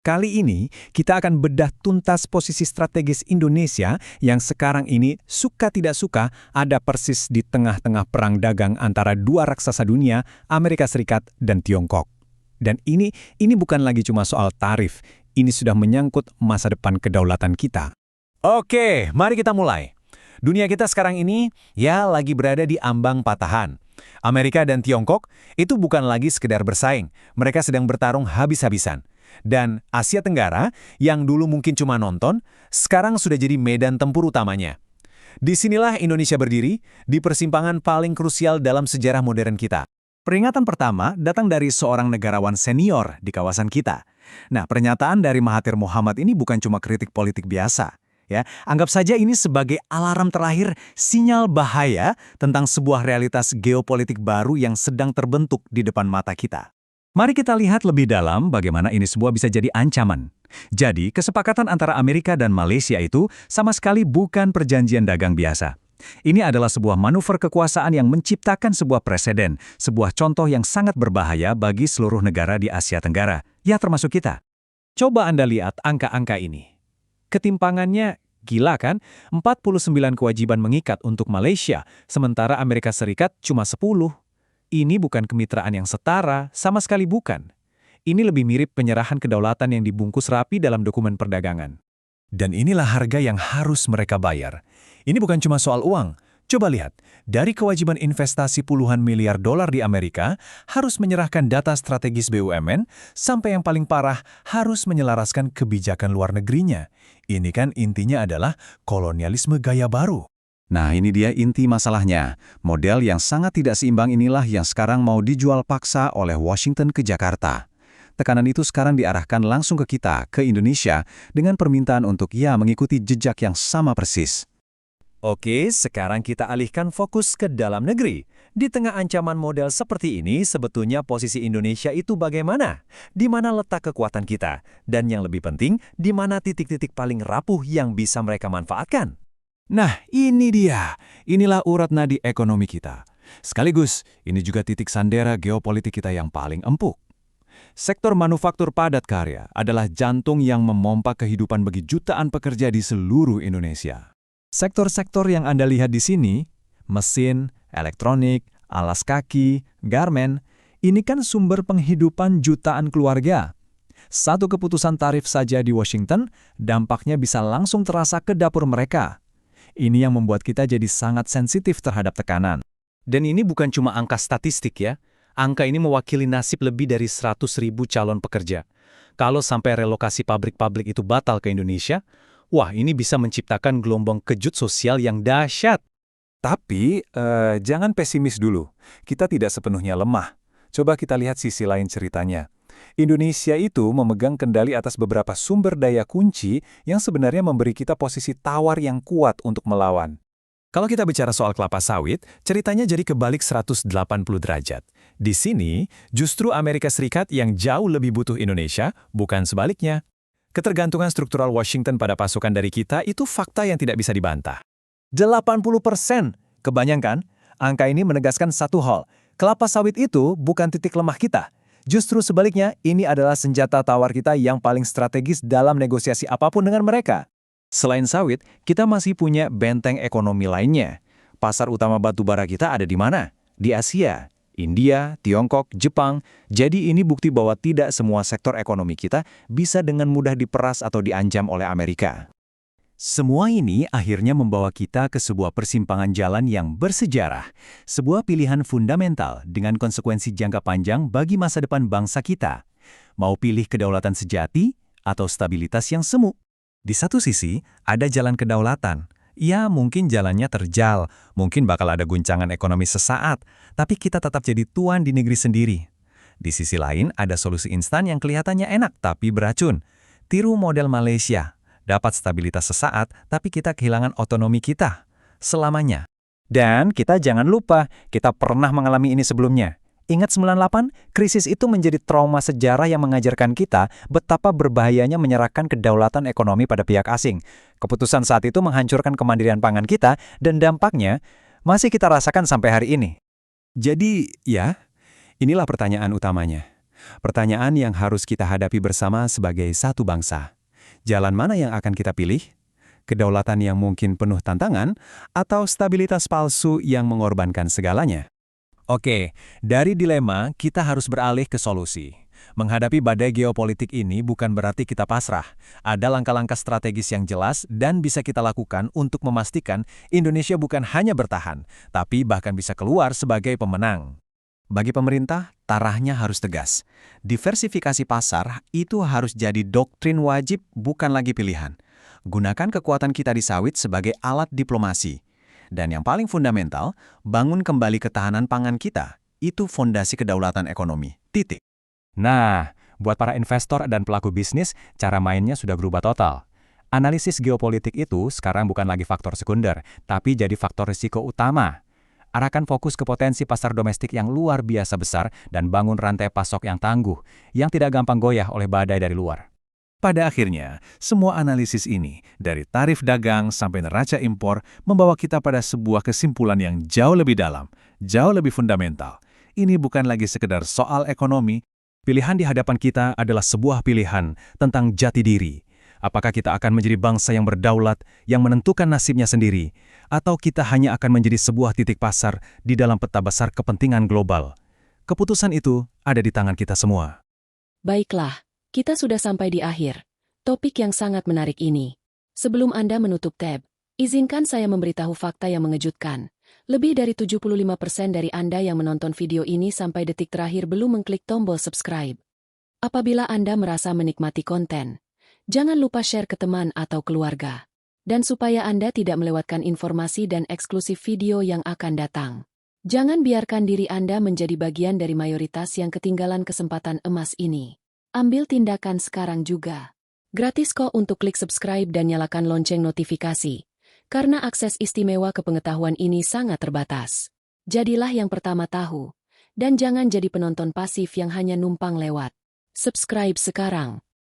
Kali ini, kita akan bedah tuntas posisi strategis Indonesia yang sekarang ini suka tidak suka ada persis di tengah-tengah perang dagang antara dua raksasa dunia, Amerika Serikat dan Tiongkok. Dan ini bukan lagi cuma soal tarif, ini sudah menyangkut masa depan kedaulatan kita. Oke, mari kita mulai. Dunia kita sekarang ini ya lagi berada di ambang patahan. Amerika dan Tiongkok itu bukan lagi sekedar bersaing, mereka sedang bertarung habis-habisan. Dan Asia Tenggara, yang dulu mungkin cuma nonton, sekarang sudah jadi medan tempur utamanya. Disinilah Indonesia berdiri, di persimpangan paling krusial dalam sejarah modern kita. Peringatan pertama datang dari seorang negarawan senior di kawasan kita. Nah, pernyataan dari Mahathir Mohamad ini bukan cuma kritik politik biasa. Ya, anggap saja ini sebagai alarm terakhir sinyal bahaya tentang sebuah realitas geopolitik baru yang sedang terbentuk di depan mata kita. Mari kita lihat lebih dalam bagaimana ini semua bisa jadi ancaman. Jadi, kesepakatan antara Amerika dan Malaysia itu sama sekali bukan perjanjian dagang biasa. Ini adalah sebuah manuver kekuasaan yang menciptakan sebuah preseden, sebuah contoh yang sangat berbahaya bagi seluruh negara di Asia Tenggara, ya termasuk kita. Coba Anda lihat angka-angka ini. Ketimpangannya gila kan? 49 kewajiban mengikat untuk Malaysia, sementara Amerika Serikat cuma 10. Ini bukan kemitraan yang setara, sama sekali bukan. Ini lebih mirip penyerahan kedaulatan yang dibungkus rapi dalam dokumen perdagangan. Dan inilah harga yang harus mereka bayar. Ini bukan cuma soal uang. Coba lihat, dari kewajiban investasi puluhan miliar dolar di Amerika, harus menyerahkan data strategis BUMN, sampai yang paling parah harus menyelaraskan kebijakan luar negerinya. Ini kan intinya adalah kolonialisme gaya baru. Nah, ini dia inti masalahnya. Model yang sangat tidak seimbang inilah yang sekarang mau dijual paksa oleh Washington ke Jakarta. Tekanan itu sekarang diarahkan langsung ke kita, ke Indonesia, dengan permintaan untuk mengikuti jejak yang sama persis. Oke, sekarang kita alihkan fokus ke dalam negeri. Di tengah ancaman model seperti ini, sebetulnya posisi Indonesia itu bagaimana? Di mana letak kekuatan kita? Dan yang lebih penting, di mana titik-titik paling rapuh yang bisa mereka manfaatkan? Nah, ini dia. Inilah urat nadi ekonomi kita. Sekaligus, ini juga titik sandera geopolitik kita yang paling empuk. Sektor manufaktur padat karya adalah jantung yang memompa kehidupan bagi jutaan pekerja di seluruh Indonesia. Sektor-sektor yang Anda lihat di sini, mesin, elektronik, alas kaki, garmen, ini kan sumber penghidupan jutaan keluarga. Satu keputusan tarif saja di Washington, dampaknya bisa langsung terasa ke dapur mereka. Ini yang membuat kita jadi sangat sensitif terhadap tekanan. Dan ini bukan cuma angka statistik ya. Angka ini mewakili nasib lebih dari 100.000 calon pekerja. Kalau sampai relokasi pabrik-pabrik itu batal ke Indonesia, wah ini bisa menciptakan gelombang kejut sosial yang dahsyat. Tapi, jangan pesimis dulu. Kita tidak sepenuhnya lemah. Coba kita lihat sisi lain ceritanya. Indonesia itu memegang kendali atas beberapa sumber daya kunci yang sebenarnya memberi kita posisi tawar yang kuat untuk melawan. Kalau kita bicara soal kelapa sawit, ceritanya jadi kebalik 180 derajat. Di sini, justru Amerika Serikat yang jauh lebih butuh Indonesia, bukan sebaliknya. Ketergantungan struktural Washington pada pasokan dari kita itu fakta yang tidak bisa dibantah. 80%! Kebayangkan, angka ini menegaskan satu hal, kelapa sawit itu bukan titik lemah kita. Justru sebaliknya, ini adalah senjata tawar kita yang paling strategis dalam negosiasi apapun dengan mereka. Selain sawit, kita masih punya benteng ekonomi lainnya. Pasar utama batu bara kita ada di mana? Di Asia, India, Tiongkok, Jepang. Jadi ini bukti bahwa tidak semua sektor ekonomi kita bisa dengan mudah diperas atau diancam oleh Amerika. Semua ini akhirnya membawa kita ke sebuah persimpangan jalan yang bersejarah, sebuah pilihan fundamental dengan konsekuensi jangka panjang bagi masa depan bangsa kita. Mau pilih kedaulatan sejati atau stabilitas yang semu? Di satu sisi, ada jalan kedaulatan. Ya, mungkin jalannya terjal, mungkin bakal ada guncangan ekonomi sesaat, tapi kita tetap jadi tuan di negeri sendiri. Di sisi lain, ada solusi instan yang kelihatannya enak tapi beracun. Tiru model Malaysia. Dapat stabilitas sesaat, tapi kita kehilangan otonomi kita selamanya. Dan kita jangan lupa, kita pernah mengalami ini sebelumnya. Ingat 98? Krisis itu menjadi trauma sejarah yang mengajarkan kita betapa berbahayanya menyerahkan kedaulatan ekonomi pada pihak asing. Keputusan saat itu menghancurkan kemandirian pangan kita, dan dampaknya masih kita rasakan sampai hari ini. Jadi, ya, inilah pertanyaan utamanya. Pertanyaan yang harus kita hadapi bersama sebagai satu bangsa. Jalan mana yang akan kita pilih? Kedaulatan yang mungkin penuh tantangan, atau stabilitas palsu yang mengorbankan segalanya? Oke, dari dilema kita harus beralih ke solusi. Menghadapi badai geopolitik ini bukan berarti kita pasrah. Ada langkah-langkah strategis yang jelas dan bisa kita lakukan untuk memastikan Indonesia bukan hanya bertahan, tapi bahkan bisa keluar sebagai pemenang. Bagi pemerintah, tarahnya harus tegas. Diversifikasi pasar itu harus jadi doktrin wajib, bukan lagi pilihan. Gunakan kekuatan kita di sawit sebagai alat diplomasi. Dan yang paling fundamental, bangun kembali ketahanan pangan kita. Itu fondasi kedaulatan ekonomi. Titik. Nah, buat para investor dan pelaku bisnis, cara mainnya sudah berubah total. Analisis geopolitik itu sekarang bukan lagi faktor sekunder, tapi jadi faktor risiko utama. Arahkan fokus ke potensi pasar domestik yang luar biasa besar dan bangun rantai pasok yang tangguh, yang tidak gampang goyah oleh badai dari luar. Pada akhirnya, semua analisis ini, dari tarif dagang sampai neraca impor, membawa kita pada sebuah kesimpulan yang jauh lebih dalam, jauh lebih fundamental. Ini bukan lagi sekedar soal ekonomi. Pilihan di hadapan kita adalah sebuah pilihan tentang jati diri. Apakah kita akan menjadi bangsa yang berdaulat, yang menentukan nasibnya sendiri, atau kita hanya akan menjadi sebuah titik pasar di dalam peta besar kepentingan global? Keputusan itu ada di tangan kita semua. Baiklah, kita sudah sampai di akhir topik yang sangat menarik ini. Sebelum Anda menutup tab, izinkan saya memberitahu fakta yang mengejutkan. Lebih dari 75% dari Anda yang menonton video ini sampai detik terakhir belum mengklik tombol subscribe. Apabila Anda merasa menikmati konten, jangan lupa share ke teman atau keluarga. Dan supaya Anda tidak melewatkan informasi dan eksklusif video yang akan datang, jangan biarkan diri Anda menjadi bagian dari mayoritas yang ketinggalan kesempatan emas ini. Ambil tindakan sekarang juga. Gratis kok untuk klik subscribe dan nyalakan lonceng notifikasi. Karena akses istimewa ke pengetahuan ini sangat terbatas. Jadilah yang pertama tahu. Dan jangan jadi penonton pasif yang hanya numpang lewat. Subscribe sekarang.